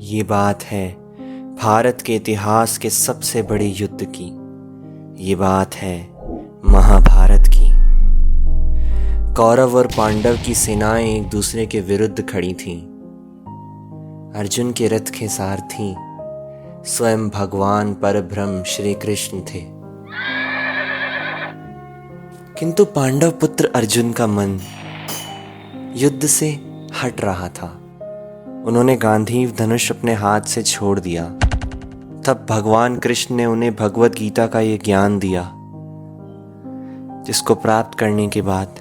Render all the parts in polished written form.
ये बात है भारत के इतिहास के सबसे बड़े युद्ध की। ये बात है महाभारत की। कौरव और पांडव की सेनाएं एक दूसरे के विरुद्ध खड़ी थीं। अर्जुन के रथ के सारथी स्वयं भगवान परब्रह्म श्री कृष्ण थे। किंतु पांडव पुत्र अर्जुन का मन युद्ध से हट रहा था। उन्होंने गांधीव धनुष अपने हाथ से छोड़ दिया। तब भगवान कृष्ण ने उन्हें भगवत गीता का ये ज्ञान दिया, जिसको प्राप्त करने के बाद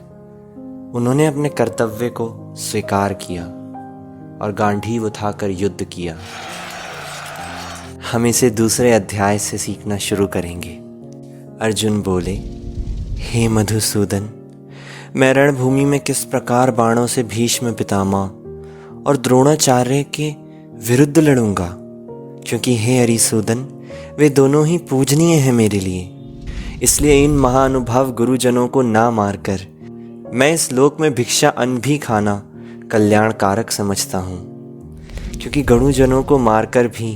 उन्होंने अपने कर्तव्य को स्वीकार किया और गांधीव उठाकर युद्ध किया। हम इसे दूसरे अध्याय से सीखना शुरू करेंगे। अर्जुन बोले, हे मधुसूदन, मैं रणभूमि में किस प्रकार बाणों से भीष्म पितामह और द्रोणाचार्य के विरुद्ध लड़ूंगा, क्योंकि हे हरिसूदन, वे दोनों ही पूजनीय हैं मेरे लिए। इसलिए इन महानुभाव गुरुजनों को ना मारकर मैं इस लोक में भिक्षा अन्न भी खाना कल्याणकारक समझता हूँ, क्योंकि गुरुजनों को मारकर भी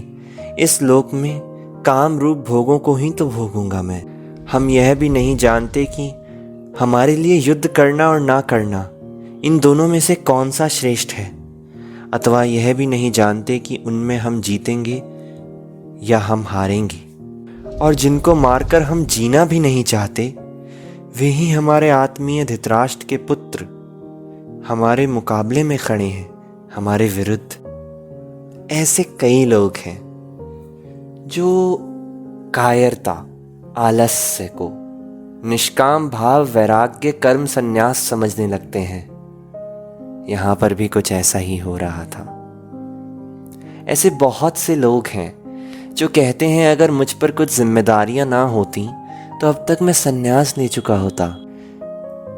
इस लोक में काम रूप भोगों को ही तो भोगूंगा मैं। हम यह भी नहीं जानते कि हमारे लिए युद्ध करना और ना करना इन दोनों में से कौन सा श्रेष्ठ है, अथवा यह भी नहीं जानते कि उनमें हम जीतेंगे या हम हारेंगे। और जिनको मारकर हम जीना भी नहीं चाहते, वे ही हमारे आत्मीय धृतराष्ट्र के पुत्र हमारे मुकाबले में खड़े हैं, हमारे विरुद्ध। ऐसे कई लोग हैं जो कायरता, आलस्य को निष्काम भाव, वैराग्य, कर्म, संन्यास समझने लगते हैं। यहाँ पर भी कुछ ऐसा ही हो रहा था। ऐसे बहुत से लोग हैं जो कहते हैं, अगर मुझ पर कुछ जिम्मेदारियां ना होती तो अब तक मैं संन्यास ले चुका होता।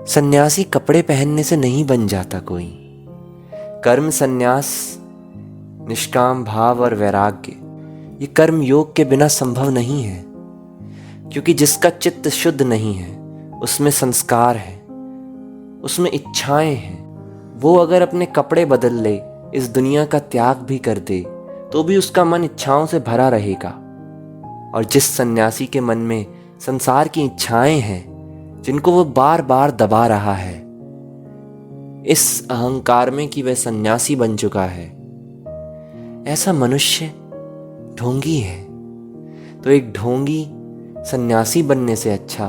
सन्यासी कपड़े पहनने से नहीं बन जाता कोई। कर्म संन्यास, निष्काम भाव और वैराग्य, ये कर्म योग के बिना संभव नहीं है, क्योंकि जिसका चित्त शुद्ध नहीं है उसमें संस्कार है, उसमें इच्छाएं हैं। वो अगर अपने कपड़े बदल ले, इस दुनिया का त्याग भी कर दे, तो भी उसका मन इच्छाओं से भरा रहेगा। और जिस सन्यासी के मन में संसार की इच्छाएं हैं, जिनको वो बार बार दबा रहा है, इस अहंकार में कि वह सन्यासी बन चुका है, ऐसा मनुष्य ढोंगी है। तो एक ढोंगी सन्यासी बनने से अच्छा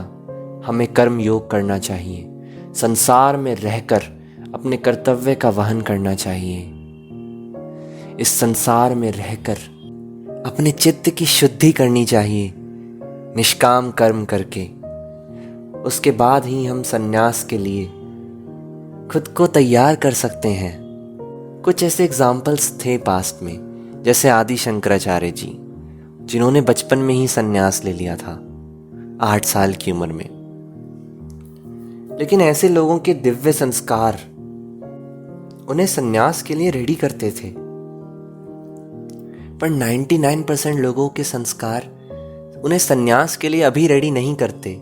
हमें कर्म योग करना चाहिए। संसार में रहकर अपने कर्तव्य का वहन करना चाहिए। इस संसार में रहकर अपने चित्त की शुद्धि करनी चाहिए, निष्काम कर्म करके। उसके बाद ही हम संन्यास के लिए खुद को तैयार कर सकते हैं। कुछ ऐसे एग्जाम्पल्स थे पास्ट में, जैसे आदि शंकराचार्य जी, जिन्होंने बचपन में ही संन्यास ले लिया था, 8 साल की उम्र में। लेकिन ऐसे लोगों के दिव्य संस्कार उन्हें संन्यास के लिए रेडी करते थे। पर 99% लोगों के संस्कार उन्हें संन्यास के लिए अभी रेडी नहीं करते।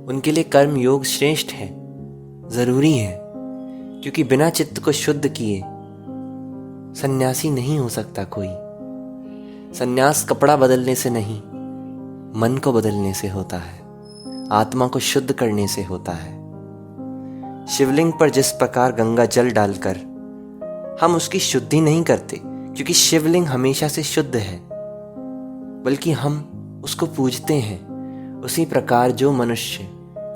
उनके लिए कर्म योग श्रेष्ठ है, जरूरी है, क्योंकि बिना चित्त को शुद्ध किए सन्यासी नहीं हो सकता कोई। संन्यास कपड़ा बदलने से नहीं, मन को बदलने से होता है, आत्मा को शुद्ध करने से होता है। शिवलिंग पर जिस प्रकार गंगा जल डालकर हम उसकी शुद्धि नहीं करते, क्योंकि शिवलिंग हमेशा से शुद्ध है, बल्कि हम उसको पूजते हैं, उसी प्रकार जो मनुष्य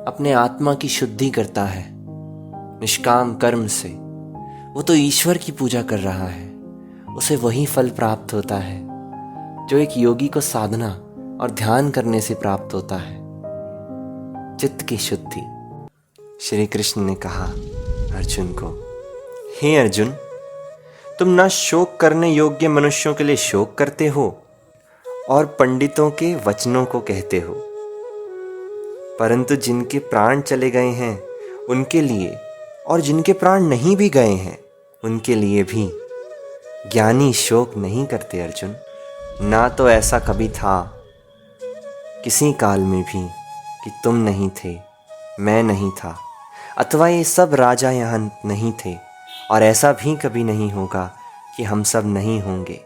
अपने आत्मा की शुद्धि करता है निष्काम कर्म से, वो तो ईश्वर की पूजा कर रहा है। उसे वही फल प्राप्त होता है जो एक योगी को साधना और ध्यान करने से प्राप्त होता है, चित्त की शुद्धि। श्री कृष्ण ने कहा अर्जुन को, हे अर्जुन, तुम ना शोक करने योग्य मनुष्यों के लिए शोक करते हो और पंडितों के वचनों को कहते हो, परंतु जिनके प्राण चले गए हैं उनके लिए, और जिनके प्राण नहीं भी गए हैं उनके लिए भी ज्ञानी शोक नहीं करते। अर्जुन, ना तो ऐसा कभी था किसी काल में भी कि तुम नहीं थे, मैं नहीं था, अथवा ये सब राजा यहाँ नहीं थे, और ऐसा भी कभी नहीं होगा कि हम सब नहीं होंगे।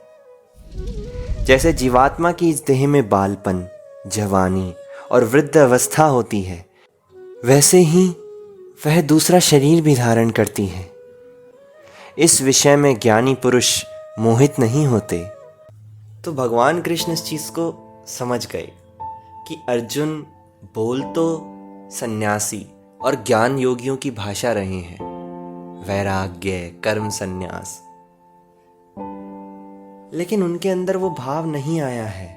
जैसे जीवात्मा की इस देह में बालपन, जवानी और वृद्ध अवस्था होती है, वैसे ही वह दूसरा शरीर भी धारण करती है। इस विषय में ज्ञानी पुरुष मोहित नहीं होते। तो भगवान कृष्ण इस चीज़ को समझ गए कि अर्जुन बोल तो सन्यासी और ज्ञान योगियों की भाषा रहे हैं, वैराग्य, कर्म, संन्यास, लेकिन उनके अंदर वो भाव नहीं आया है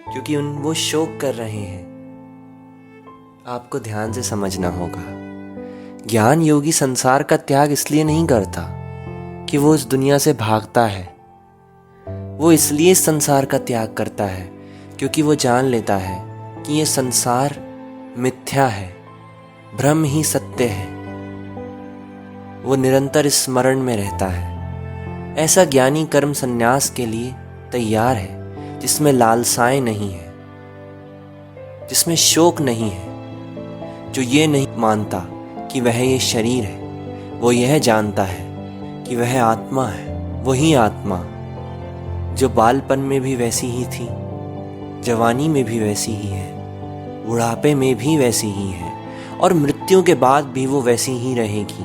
क्योंकि वो शोक कर रहे हैं। आपको ध्यान से समझना होगा, ज्ञान योगी संसार का त्याग इसलिए नहीं करता कि वो इस दुनिया से भागता है। वो इसलिए इस संसार का त्याग करता है क्योंकि वो जान लेता है कि ये संसार मिथ्या है, भ्रम ही सत्य है। वो निरंतर स्मरण में रहता है। ऐसा ज्ञानी कर्म संन्यास के लिए तैयार है जिसमें लालसाएं नहीं है, जिसमें शोक नहीं है, जो ये नहीं मानता कि वह ये शरीर है। वो यह जानता है कि वह आत्मा है, वही आत्मा जो बालपन में भी वैसी ही थी, जवानी में भी वैसी ही है, बुढ़ापे में भी वैसी ही है और मृत्यु के बाद भी वो वैसी ही रहेगी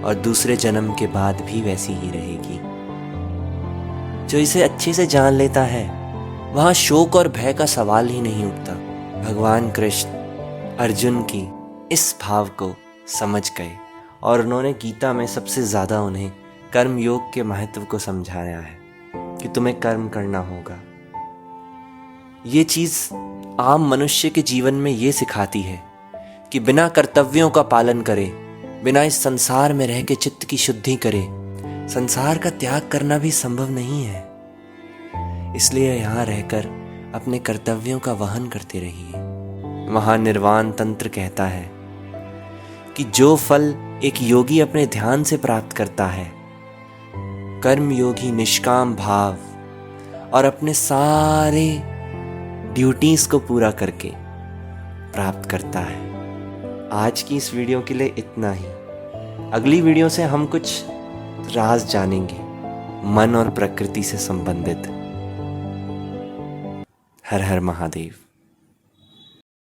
और दूसरे जन्म के बाद भी वैसी ही रहेगी। जो इसे अच्छे से जान लेता है, वहाँ शोक और भय का सवाल ही नहीं उठता। भगवान कृष्ण अर्जुन की इस भाव को समझ गए और उन्होंने गीता में सबसे ज़्यादा उन्हें कर्म योग के महत्व को समझाया है कि तुम्हें कर्म करना होगा। ये चीज़ आम मनुष्य के जीवन में ये सिखाती है कि बिना कर्तव्यों का पालन करे, बिना इस संसार में रह के चित्त की शुद्धि करे, संसार का त्याग करना भी संभव नहीं है। इसलिए यहाँ रहकर अपने कर्तव्यों का वहन करते रहिए। महानिर्वाण तंत्र कहता है कि जो फल एक योगी अपने ध्यान से प्राप्त करता है, कर्म योगी निष्काम भाव और अपने सारे ड्यूटीज को पूरा करके प्राप्त करता है। आज की इस वीडियो के लिए इतना ही। अगली वीडियो से हम कुछ राज जानेंगे मन और प्रकृति से संबंधित। हर हर महादेव।